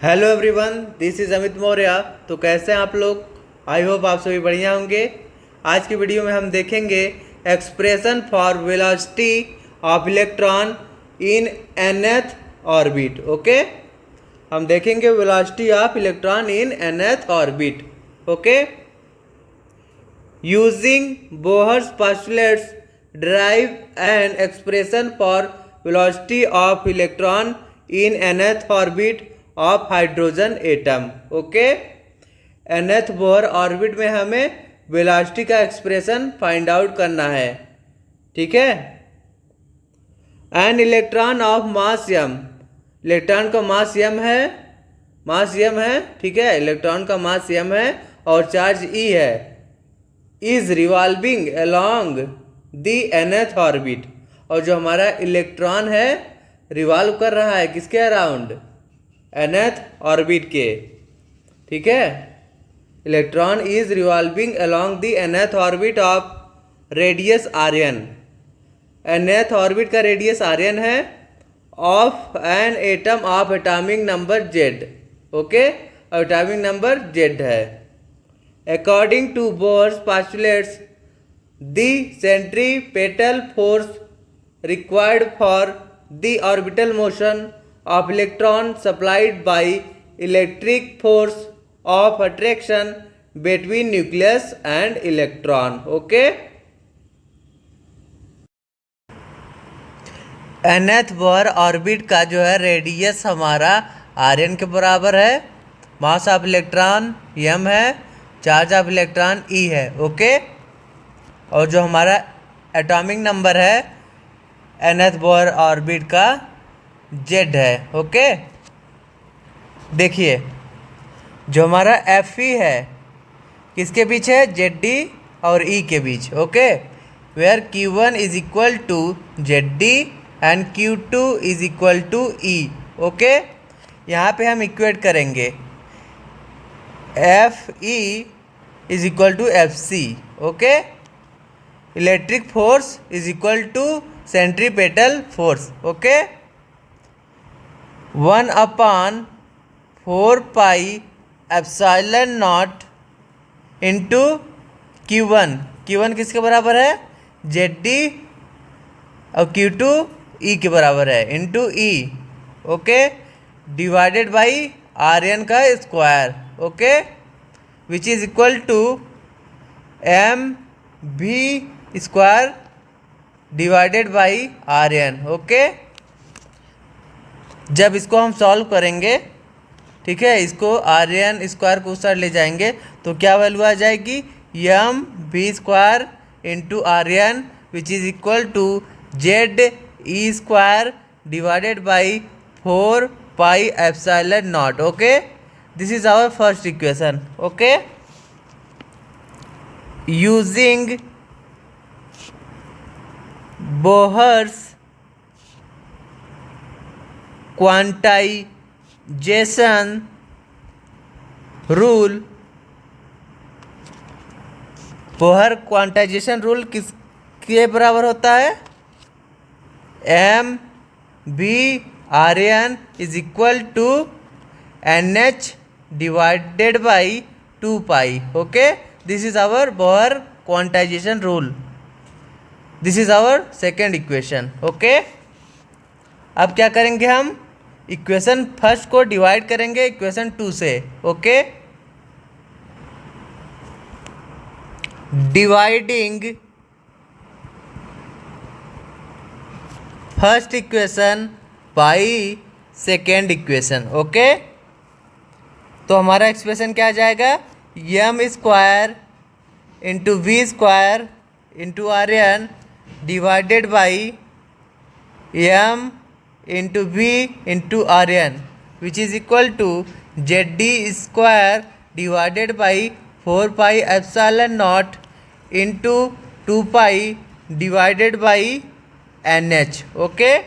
Hello everyone, this is Amit Maurya. तो कैसे हैं आप लोग? आई होप आप सभी बढ़िया होंगे। आज की वीडियो में हम देखेंगे expression for velocity of electron in nth orbit. Okay, हम देखेंगे velocity of electron in nth orbit. Okay, using Bohr's postulates derive an expression for velocity of electron in nth orbit of hydrogen atom। Okay, nth Bohr orbit में हमें velocity का expression find out करना है। ठीक है, an electron of mass m, electron का मास m है, ठीक है, इलेक्ट्रॉन का मास m है और चार्ज E है, is revolving along the nth orbit. और जो हमारा इलेक्ट्रॉन है रिवॉल्व कर रहा है किसके अराउंड? nth ऑर्बिट के। ठीक है, electron is revolving along the nth orbit of radius Rn। nth orbit का रेडियस Rn है of an atom of atomic number Z। Okay, atomic number Z है। According to Bohr's postulates, the centripetal force required for the orbital motion of electron supplied by electric force of attraction between nucleus and electron। Okay, nth Bohr orbit का जो है radius हमारा Rn के बराबर है, mass of electron m है, charge of electron E है। Okay, और जो हमारा एटॉमिक नंबर है nth बोहर ऑर्बिट का Z है। ओके, देखिए जो हमारा Fe है किसके बीच है? Zd और E के बीच। Okay, where Q1 is equal to Zd and Q2 is equal to E। Okay, यहाँ पे हम इक्वेट करेंगे Fe is equal to Fc। Okay, electric force is equal to centripetal force. Okay, 1/4 pi epsilon not into Q1। Q1 किसके बराबर है? Zd और Q2 E के बराबर है into E। Okay, divided by Rn का square. Okay, which is equal to mv square divided by Rn। Okay, जब इसको हम सॉल्व करेंगे, ठीक है, इसको Rn स्क्वायर को उस साइड ले जाएंगे तो क्या वैल्यू आ जाएगी? mv square into Rn which is equal to Ze square divided by 4 pi epsilon naught. Okay, this is our first equation. Okay, using Bohr's quantization rule, Bohr quantization rule किसके बराबर होता है? mv/Rn is equal to nh divided by 2 pi. Okay, this is our Bohr quantization rule. This is our second equation. Okay, अब क्या करेंगे हम? Equation first को divide करेंगे इक्वेशन 2 से। Okay, dividing first equation by second equation. Okay, तो हमारा expression क्या आ जाएगा? m square into v square into Rn divided by m into v into Rn which is equal to Zd square divided by 4 pi epsilon not into 2 pi divided by nh। Okay,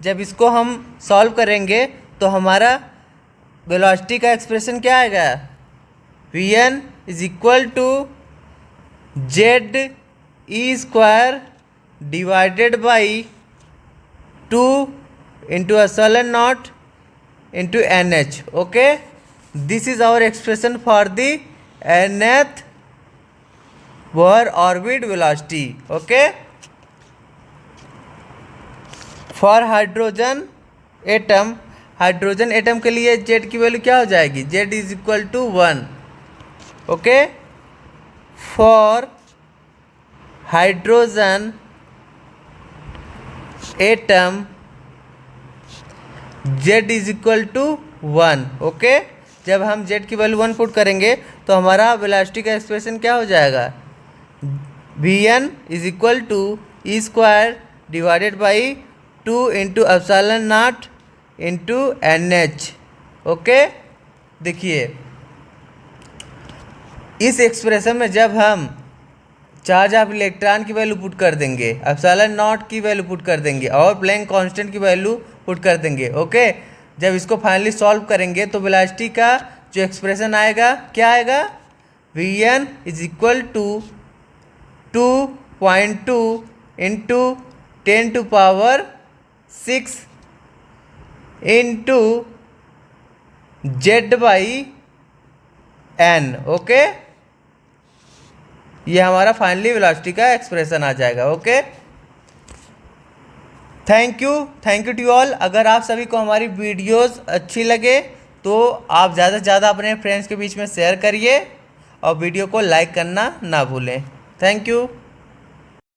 जब इसको हम solve करेंगे तो हमारा velocity का expression क्या आएगा? Vn is equal to Ze square divided by 2 into epsilon naught into nh. Okay, this is our expression for the nth Bohr orbit velocity. Okay, for hydrogen atom के लिए z की value क्या हो जाएगी, z is equal to 1. Okay, for hydrogen atom z is equal to 1. Okay, जब हम z की value 1 put करेंगे तो हमारा वेलोसिटी का एक्सप्रेशन क्या हो जाएगा, Vn is equal to e square divided by 2 into epsilon not into NH. Okay, देखिए इस एक्सप्रेशन में जब हम चार्ज ऑफ इलेक्ट्रॉन की वैल्यू पुट कर देंगे, एप्सिलॉन नॉट की वैल्यू पुट कर देंगे और प्लैंक कांस्टेंट की वैल्यू पुट कर देंगे. ओके, जब इसको फाइनली सॉल्व करेंगे तो वेलोसिटी का जो एक्सप्रेशन आएगा क्या आएगा, Vn is equal to 2.2 into 10 to power 6 into z by n. Okay, ये हमारा फाइनली वेलोसिटी का एक्सप्रेशन आ जाएगा. Okay, thank you to all. अगर आप सभी को हमारी वीडियोस अच्छी लगे तो आप ज़्यादा से ज़्यादा अपने फ्रेंड्स के बीच में शेयर करिए और वीडियो को लाइक करना ना भूलें. Thank you.